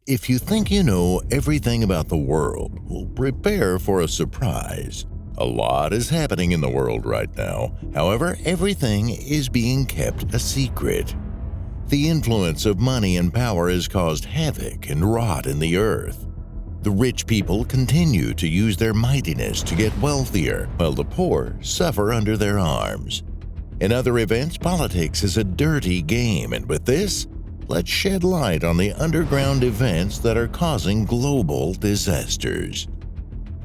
If you think you know everything about the world, well, prepare for a surprise. A lot is happening in the world right now. However, everything is being kept a secret. The influence of money and power has caused havoc and rot in the earth. The rich people continue to use their mightiness to get wealthier, while the poor suffer under their arms. In other events, politics is a dirty game, and with this, let's shed light on the underground events that are causing global disasters.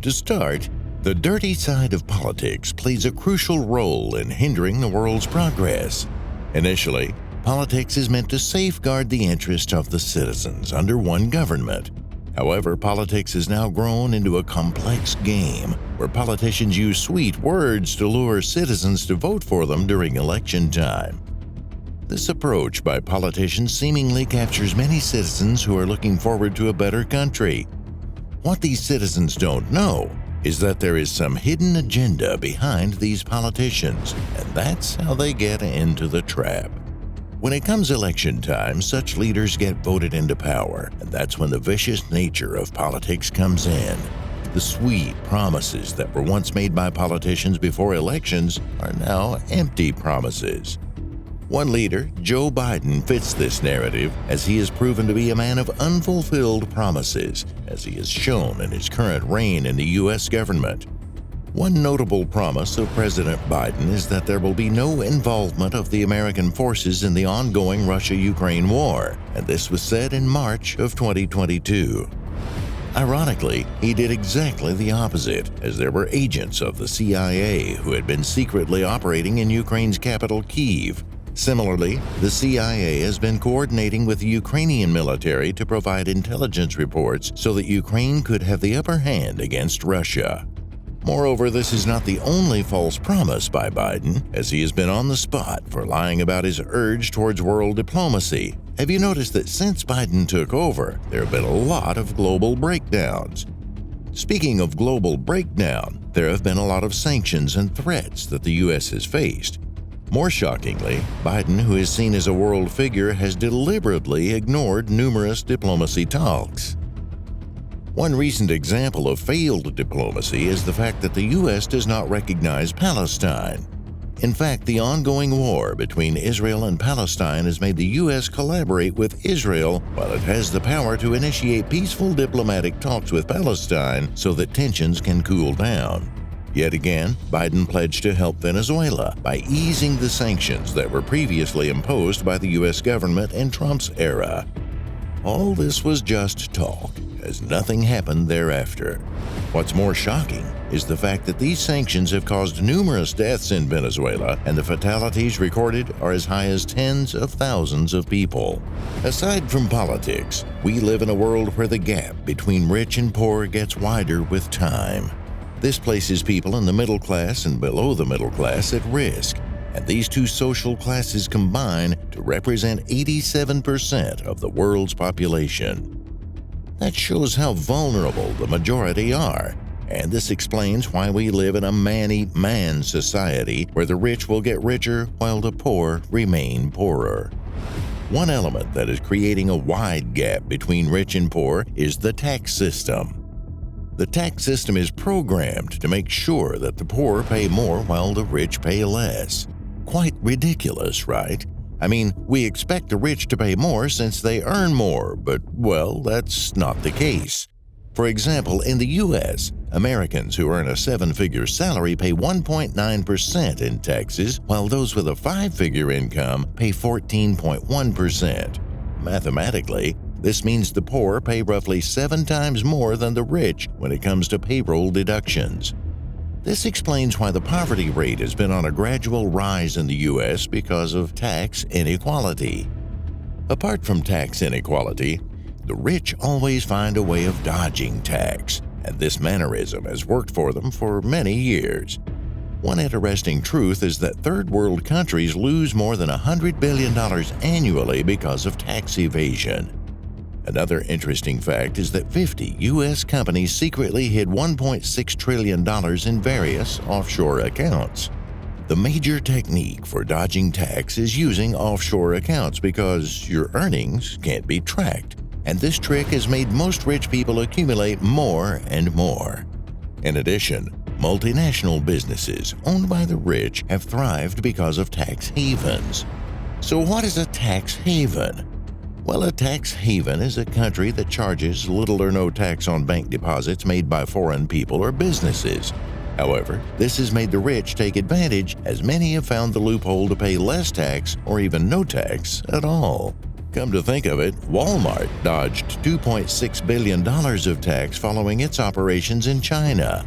To start, the dirty side of politics plays a crucial role in hindering the world's progress. Initially, politics is meant to safeguard the interests of the citizens under one government. However, politics has now grown into a complex game where politicians use sweet words to lure citizens to vote for them during election time. This approach by politicians seemingly captures many citizens who are looking forward to a better country. What these citizens don't know is that there is some hidden agenda behind these politicians, and that's how they get into the trap. When it comes election time, such leaders get voted into power, and that's when the vicious nature of politics comes in. The sweet promises that were once made by politicians before elections are now empty promises. One leader, Joe Biden, fits this narrative as he has proven to be a man of unfulfilled promises, as he has shown in his current reign in the U.S. government. One notable promise of President Biden is that there will be no involvement of the American forces in the ongoing Russia-Ukraine war, and this was said in March of 2022. Ironically, he did exactly the opposite, as there were agents of the CIA who had been secretly operating in Ukraine's capital, Kyiv. Similarly, the CIA has been coordinating with the Ukrainian military to provide intelligence reports so that Ukraine could have the upper hand against Russia. Moreover, this is not the only false promise by Biden, as he has been on the spot for lying about his urge towards world diplomacy. Have you noticed that since Biden took over, there have been a lot of global breakdowns? Speaking of global breakdown, there have been a lot of sanctions and threats that the U.S. has faced. More shockingly, Biden, who is seen as a world figure, has deliberately ignored numerous diplomacy talks. One recent example of failed diplomacy is the fact that the U.S. does not recognize Palestine. In fact, the ongoing war between Israel and Palestine has made the U.S. collaborate with Israel while it has the power to initiate peaceful diplomatic talks with Palestine so that tensions can cool down. Yet again, Biden pledged to help Venezuela by easing the sanctions that were previously imposed by the U.S. government in Trump's era. All this was just talk, as nothing happened thereafter. What's more shocking is the fact that these sanctions have caused numerous deaths in Venezuela, and the fatalities recorded are as high as tens of thousands of people. Aside from politics, we live in a world where the gap between rich and poor gets wider with time. This places people in the middle class and below the middle class at risk, and these two social classes combine to represent 87% of the world's population. That shows how vulnerable the majority are, and this explains why we live in a man-eat-man society where the rich will get richer while the poor remain poorer. One element that is creating a wide gap between rich and poor is the tax system. The tax system is programmed to make sure that the poor pay more while the rich pay less. Quite ridiculous, right? I mean, we expect the rich to pay more since they earn more, but, well, that's not the case. For example, in the U.S., Americans who earn a 7-figure salary pay 1.9% in taxes, while those with a 5-figure income pay 14.1%. Mathematically, this means the poor pay roughly 7 times more than the rich when it comes to payroll deductions. This explains why the poverty rate has been on a gradual rise in the U.S. because of tax inequality. Apart from tax inequality, the rich always find a way of dodging tax, and this mannerism has worked for them for many years. One interesting truth is that third world countries lose more than $100 billion annually because of tax evasion. Another interesting fact is that 50 U.S. companies secretly hid $1.6 trillion in various offshore accounts. The major technique for dodging tax is using offshore accounts because your earnings can't be tracked. and this trick has made most rich people accumulate more and more. In addition, multinational businesses owned by the rich have thrived because of tax havens. So what is a tax haven? Well, a tax haven is a country that charges little or no tax on bank deposits made by foreign people or businesses. However, this has made the rich take advantage, as many have found the loophole to pay less tax or even no tax at all. Come to think of it, Walmart dodged $2.6 billion of tax following its operations in China.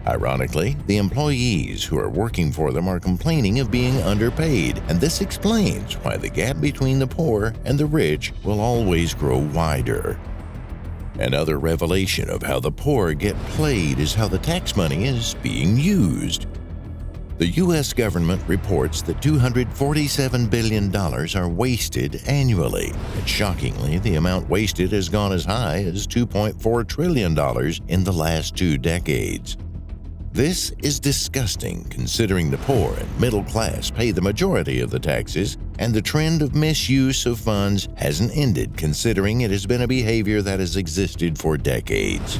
Ironically, the employees who are working for them are complaining of being underpaid, and this explains why the gap between the poor and the rich will always grow wider. Another revelation of how the poor get played is how the tax money is being used. The U.S. government reports that $247 billion are wasted annually, and shockingly, the amount wasted has gone as high as $2.4 trillion in the last 2 decades. This is disgusting, considering the poor and middle class pay the majority of the taxes, and the trend of misuse of funds hasn't ended, considering it has been a behavior that has existed for decades.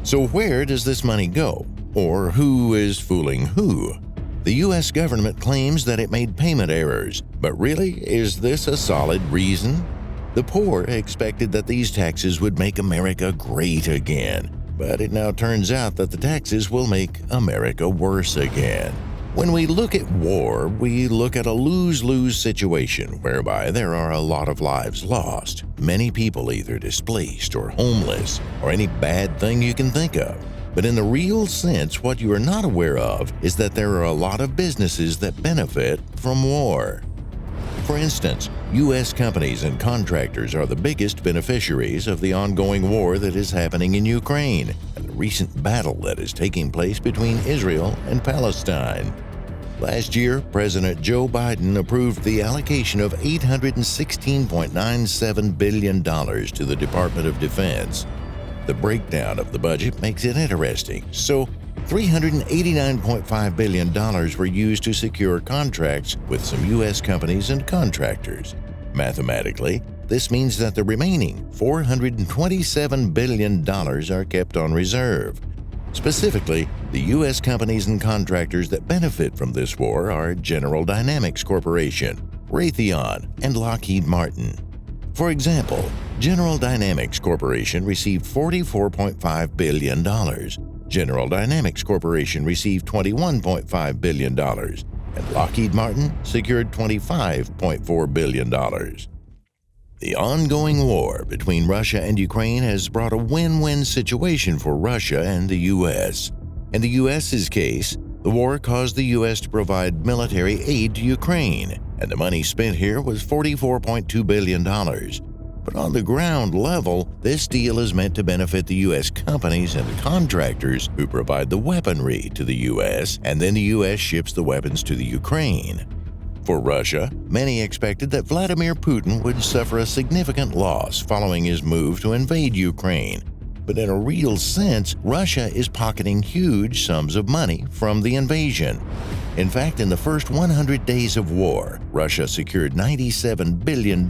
So where does this money go? Or who is fooling who? The U.S. government claims that it made payment errors, but really, is this a solid reason? The poor expected that these taxes would make America great again. But it now turns out that the taxes will make America worse again. When we look at war, we look at a lose-lose situation whereby there are a lot of lives lost, many people either displaced or homeless, or any bad thing you can think of. But in the real sense, what you are not aware of is that there are a lot of businesses that benefit from war. For instance, U.S. companies and contractors are the biggest beneficiaries of the ongoing war that is happening in Ukraine and the recent battle that is taking place between Israel and Palestine. Last year, President Joe Biden approved the allocation of $816.97 billion to the Department of Defense. The breakdown of the budget makes it interesting. So, $389.5 billion were used to secure contracts with some U.S. companies and contractors. Mathematically, this means that the remaining $427 billion are kept on reserve. Specifically, the U.S. companies and contractors that benefit from this war are General Dynamics Corporation, Raytheon, and Lockheed Martin. For example, General Dynamics Corporation received $44.5 billion. General Dynamics Corporation received $21.5 billion, and Lockheed Martin secured $25.4 billion. The ongoing war between Russia and Ukraine has brought a win-win situation for Russia and the U.S. In the U.S.'s case, the war caused the U.S. to provide military aid to Ukraine, and the money spent here was $44.2 billion. But on the ground level, this deal is meant to benefit the U.S. companies and contractors who provide the weaponry to the U.S., and then the U.S. ships the weapons to the Ukraine. For Russia, many expected that Vladimir Putin would suffer a significant loss following his move to invade Ukraine. But in a real sense, Russia is pocketing huge sums of money from the invasion. In fact, in the first 100 days of war, Russia secured $97 billion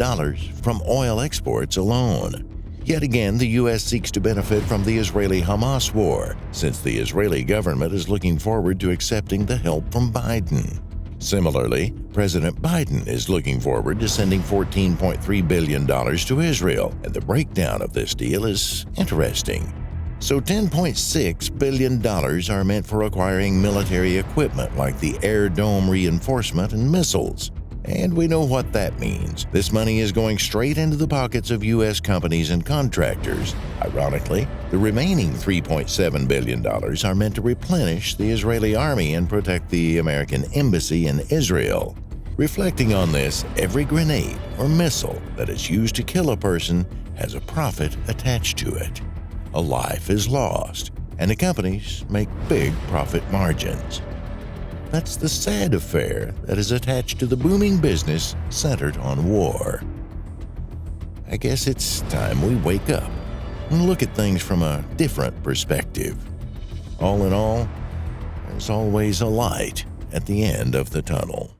from oil exports alone. Yet again, the U.S. seeks to benefit from the Israeli-Hamas war, since the Israeli government is looking forward to accepting the help from Biden. Similarly, President Biden is looking forward to sending $14.3 billion to Israel, and the breakdown of this deal is interesting. So $10.6 billion are meant for acquiring military equipment like the Air Dome reinforcement and missiles. And we know what that means. This money is going straight into the pockets of U.S. companies and contractors. Ironically, the remaining $3.7 billion are meant to replenish the Israeli army and protect the American embassy in Israel. Reflecting on this, every grenade or missile that is used to kill a person has a profit attached to it. A life is lost, and the companies make big profit margins. That's the sad affair that is attached to the booming business centered on war. I guess it's time we wake up and look at things from a different perspective. All in all, there's always a light at the end of the tunnel.